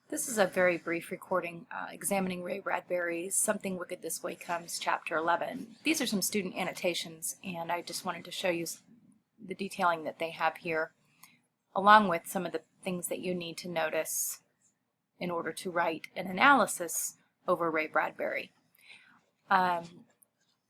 This is a very brief recording examining Ray Bradbury's Something Wicked This Way Comes, Chapter 11. These are some student annotations, and I just wanted to show you the detailing that they have here, along with some of the things that you need to notice in order to write an analysis over Ray Bradbury. The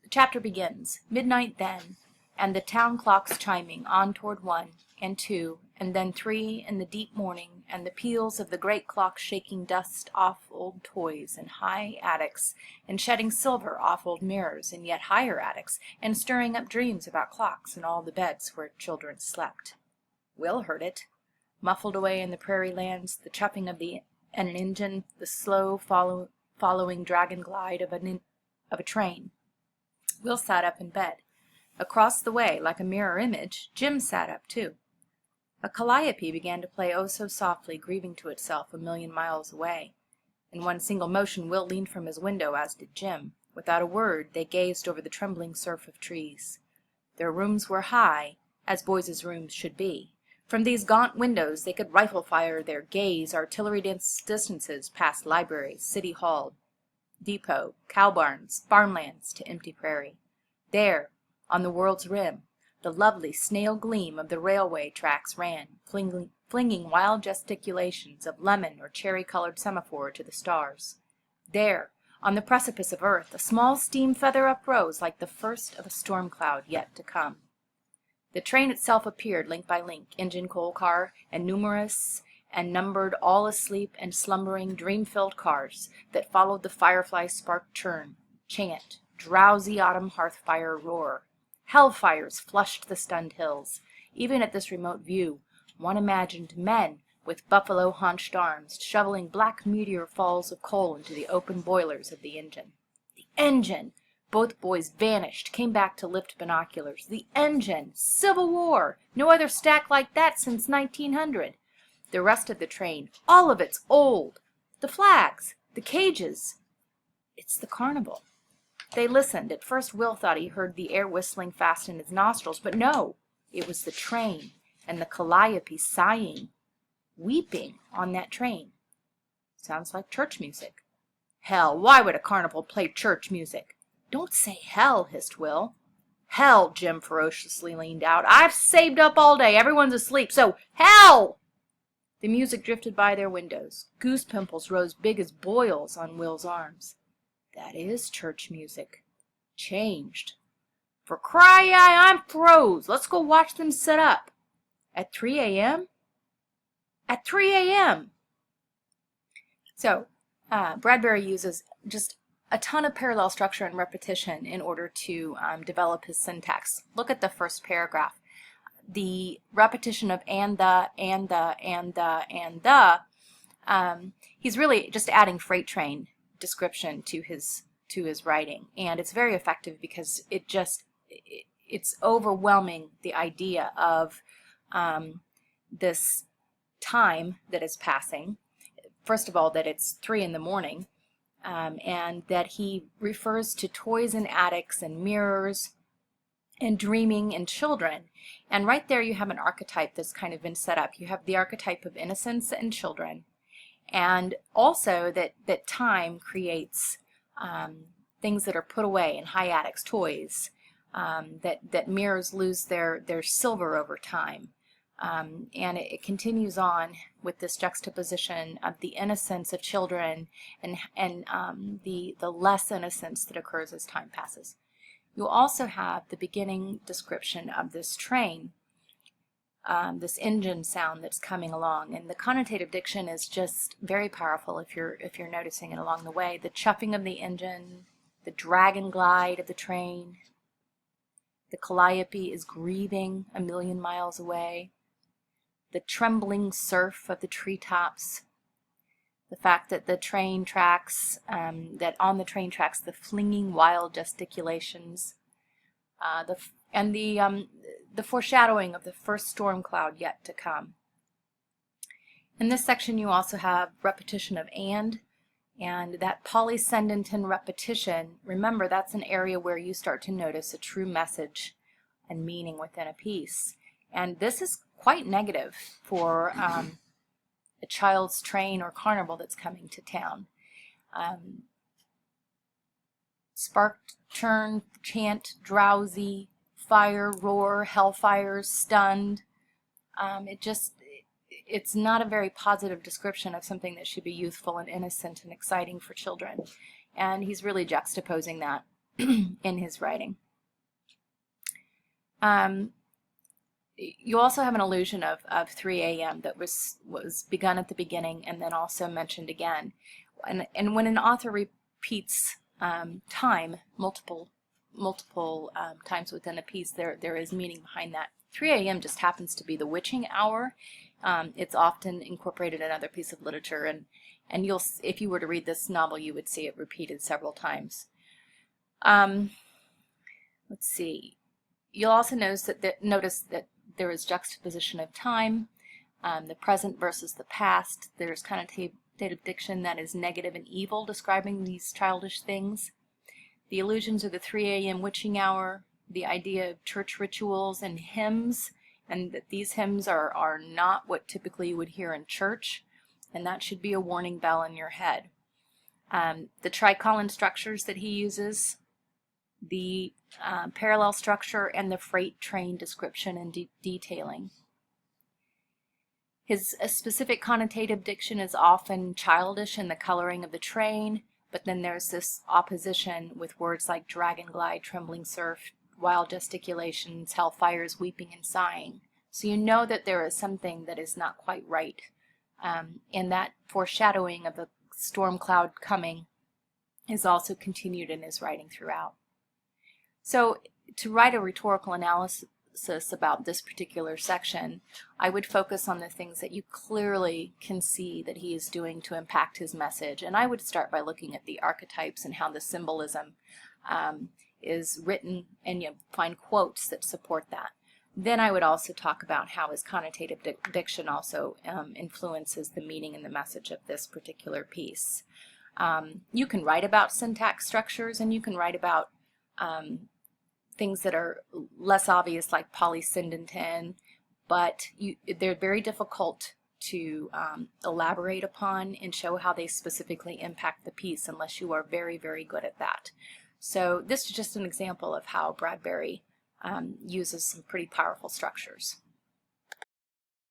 chapter begins, "Midnight then, and the town clocks chiming on toward 1 and 2 and then 3 in the deep morning, and the peals of the great clock shaking dust off old toys in high attics, and shedding silver off old mirrors in yet higher attics, and stirring up dreams about clocks in all the beds where children slept. Will heard it, muffled away in the prairie lands, the chuffing of an engine, the slow following dragon glide of a train. Will sat up in bed. Across the way, like a mirror image, Jim sat up too. A calliope began to play oh so softly, grieving to itself a million miles away. In one single motion Will leaned from his window, as did Jim. Without a word they gazed over the trembling surf of trees. Their rooms were high, as boys' rooms should be. From these gaunt windows they could rifle-fire their gaze artillery distances past libraries, city hall, depot, cow barns, farmlands to empty prairie. There, on the world's rim, the lovely snail gleam of the railway tracks ran, flinging wild gesticulations of lemon or cherry-colored semaphore to the stars. There, on the precipice of earth, a small steam feather uprose like the first of a storm cloud yet to come. The train itself appeared link by link, engine, coal car, and numerous and numbered all asleep and slumbering dream-filled cars that followed the firefly spark chant, drowsy autumn hearth-fire roar. Hell-fires flushed the stunned hills. Even at this remote view, one imagined men with buffalo-haunched arms shoveling black meteor falls of coal into the open boilers of the engine. The engine! Both boys vanished, came back to lift binoculars. The engine! Civil War! No other stack like that since 1900. The rest of the train, all of it's old. The flags, the cages. It's the carnival. They listened. At first Will thought he heard the air whistling fast in his nostrils, but no, it was the train, and the calliope sighing, weeping on that train. Sounds like church music. Hell, why would a carnival play church music? Don't say hell, hissed Will. Hell, Jim ferociously leaned out. I've saved up all day. Everyone's asleep, so hell! The music drifted by their windows. Goose pimples rose big as boils on Will's arms. That is church music. Changed. For cry-yi, I'm froze. Let's go watch them set up. At 3 a.m.? At 3 a.m. So, Bradbury uses just a ton of parallel structure and repetition in order to develop his syntax. Look at the first paragraph. The repetition of and the, and the, and the, and the, he's really just adding freight train description to his writing, and it's very effective because it's overwhelming the idea of this time that is passing. First of all, that it's 3 in the morning, and that he refers to toys in attics and mirrors and dreaming and children. And right there you have an archetype that's kind of been set up. You have the archetype of innocence and children, and also that time creates things that are put away in high attics, toys, that mirrors lose their silver over time. And it continues on with this juxtaposition of the innocence of children and the less innocence that occurs as time passes. You'll also have the beginning description of this train, this engine sound that's coming along, and the connotative diction is just very powerful if you're noticing it along the way. The chuffing of the engine, the dragon glide of the train, the calliope is grieving a million miles away, the trembling surf of the treetops, the fact that the train tracks, that on the train tracks the flinging wild gesticulations, the foreshadowing of the first storm cloud yet to come. In this section you also have repetition of and that polyscendenton repetition. Remember, that's an area where you start to notice a true message and meaning within a piece. And this is quite negative for a child's train or carnival that's coming to town. Spark, churn, chant, drowsy, fire, roar, hellfires, stunned. It's not a very positive description of something that should be youthful and innocent and exciting for children. And he's really juxtaposing that in his writing. You also have an illusion of 3 a.m. that was begun at the beginning and then also mentioned again. And when an author repeats time multiple times within a piece, there is meaning behind that. 3 a.m. just happens to be the witching hour. It's often incorporated in another piece of literature, and if you were to read this novel, you would see it repeated several times. Let's see. You'll also notice that there is juxtaposition of time, the present versus the past. There's connotative diction that is negative and evil, describing these childish things. The allusions of the 3 a.m. witching hour, the idea of church rituals and hymns, and that these hymns are not what typically you would hear in church, and that should be a warning bell in your head. The tricolon structures that he uses, the parallel structure, and the freight train description and detailing. His specific connotative diction is often childish in the coloring of the train, but then there's this opposition with words like dragon glide, trembling surf, wild gesticulations, hellfires, weeping and sighing. So you know that there is something that is not quite right. And that foreshadowing of the storm cloud coming is also continued in his writing throughout. So to write a rhetorical analysis about this particular section, I would focus on the things that you clearly can see that he is doing to impact his message. And I would start by looking at the archetypes and how the symbolism is written, and you find quotes that support that. Then I would also talk about how his connotative diction also influences the meaning and the message of this particular piece. You can write about syntax structures, and you can write about things that are less obvious, like polysyndeton, but they're very difficult to elaborate upon and show how they specifically impact the piece unless you are very, very good at that. So this is just an example of how Bradbury uses some pretty powerful structures.